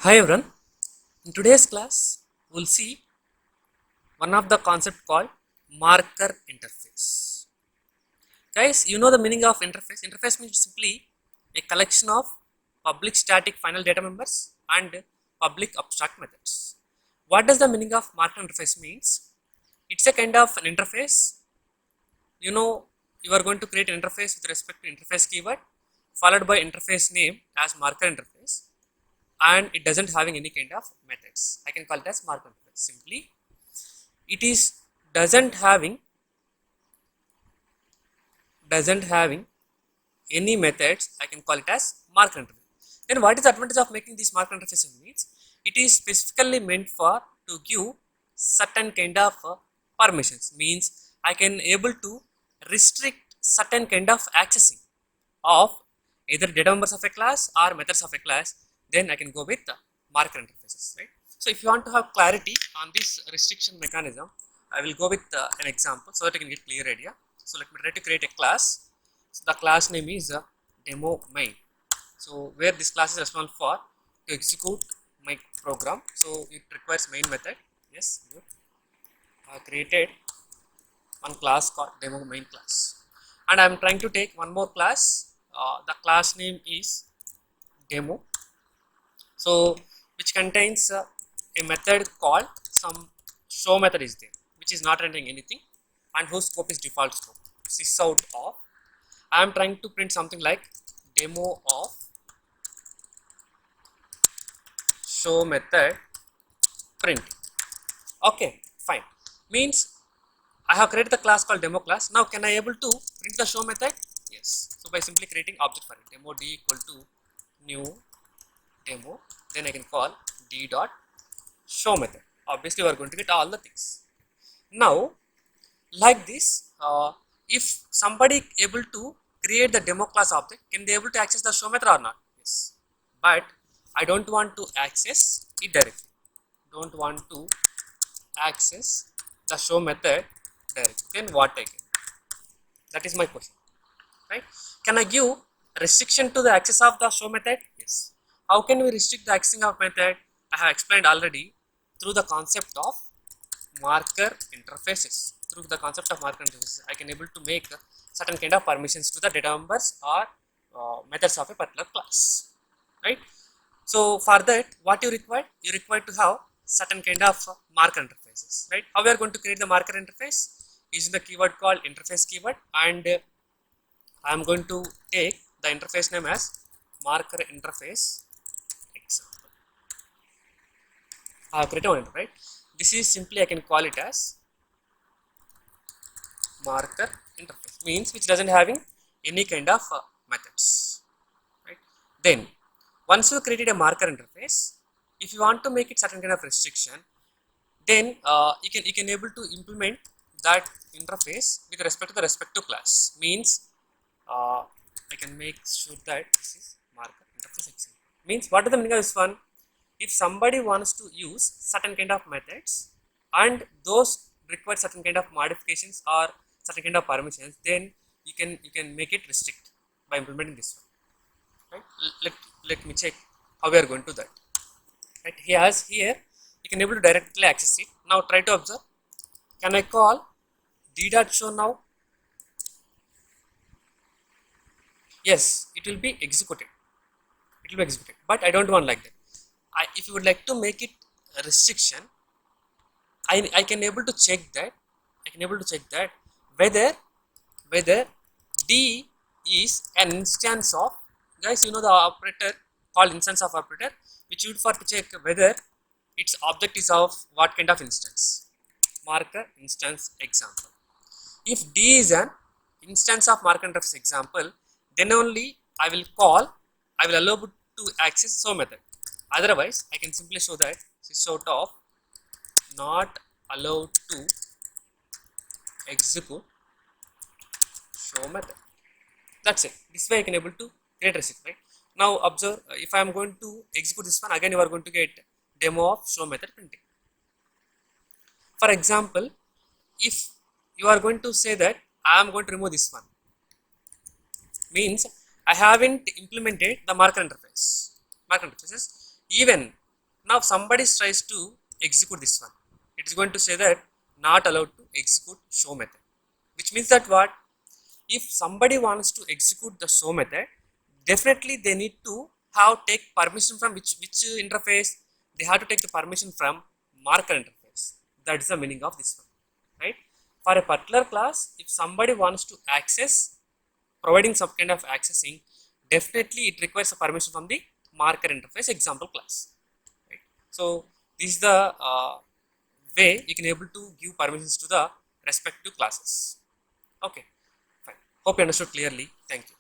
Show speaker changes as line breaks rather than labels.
Hi everyone. In today's class, we'll see one of the concept called marker interface. Guys, you know the meaning of interface. Interface means simply a collection of public static final data members and public abstract methods. What does the meaning of marker interface means? It's a kind of an interface. You know, you are going to create an interface with respect to interface keyword followed by interface name as marker interface, and it doesn't having any kind of methods. I can call it as marker interface. Simply it is doesn't having any methods. I can call it as marker interface. Then what is the advantage of making this marker interface means? It is specifically meant for to give certain kind of permissions. Means I can able to restrict certain kind of accessing of either data members of a class or methods of a class. Then I can go with the marker interfaces, right? So if you want to have clarity on this restriction mechanism, I will go with an example so that you can get clear idea. So let me try to create a class. So the class name is demo main. So where this class is responsible for to execute my program. So it requires main method. Yes, good. I created one class called demo main class, and I am trying to take one more class. The class name is demo. So which contains a method called some show method is there, which is not rendering anything, and whose scope is default scope. Sys out of. I am trying to print something like demo of show method print. Okay, fine. Means I have created the class called demo class. Now can I able to print the show method? Yes. So by simply creating object for it, demo d equal to new demo, then I can call d dot show method. Obviously we are going to get all the things. Now like this, if somebody able to create the demo class object, can they able to access the show method or not? Yes, but I don't want to access it directly. Don't want to access the show method directly. Then what I can? That is my question, right? Can I give restriction to the access of the show method? Yes. How can we restrict the accessing of method? I have explained already through the concept of marker interfaces. Through the concept of marker interfaces, I can able to make certain kind of permissions to the data members or methods of a particular class, right? So for that, what you require? You require to have certain kind of marker interfaces, right? How we are going to create the marker interface? Using the keyword called interface keyword, and I am going to take the interface name as marker interface example. I have created one, right? This is simply I can call it as marker interface, means which doesn't having any kind of methods, right? Then once you created a marker interface, if you want to make it certain kind of restriction, then you can able to implement that interface with respect to the respective class. Means I can make sure that this is marker interface example. Means what is the meaning of this one? If somebody wants to use certain kind of methods and those require certain kind of modifications or certain kind of permissions, then you can make it restrict by implementing this one, right? Let me check how we are going to that, right? Here you can able to directly access it. Now try to observe. Can I call d dot show now? Yes, it will be executed. It will be executed, but I don't want like that. If you would like to make it a restriction, I can able to check that. I can able to check that whether d is an instance of, guys, you know the operator called instance of operator, which used for to check whether its object is of what kind of instance. Marker instance example. If d is an instance of marker interface example, then only I will allow to access show method. Otherwise, I can simply show that sys out of not allowed to execute show method. That's it. This way I can able to create receipt, right? Now observe, if I am going to execute this one, again you are going to get demo of show method printing. For example, if you are going to say that I am going to remove this one, means I haven't implemented the marker interface. Marker interfaces. Even Now somebody tries to execute this one, it is going to say that not allowed to execute show method, which means that what, if somebody wants to execute the show method, definitely they need to have take permission from which interface, they have to take the permission from marker interface. That is the meaning of this one, right? For a particular class, if somebody wants to access, providing some kind of accessing, definitely it requires a permission from the marker interface example class, right? So this is the way you can able to give permissions to the respective classes. Okay, fine. Hope you understood clearly. Thank you.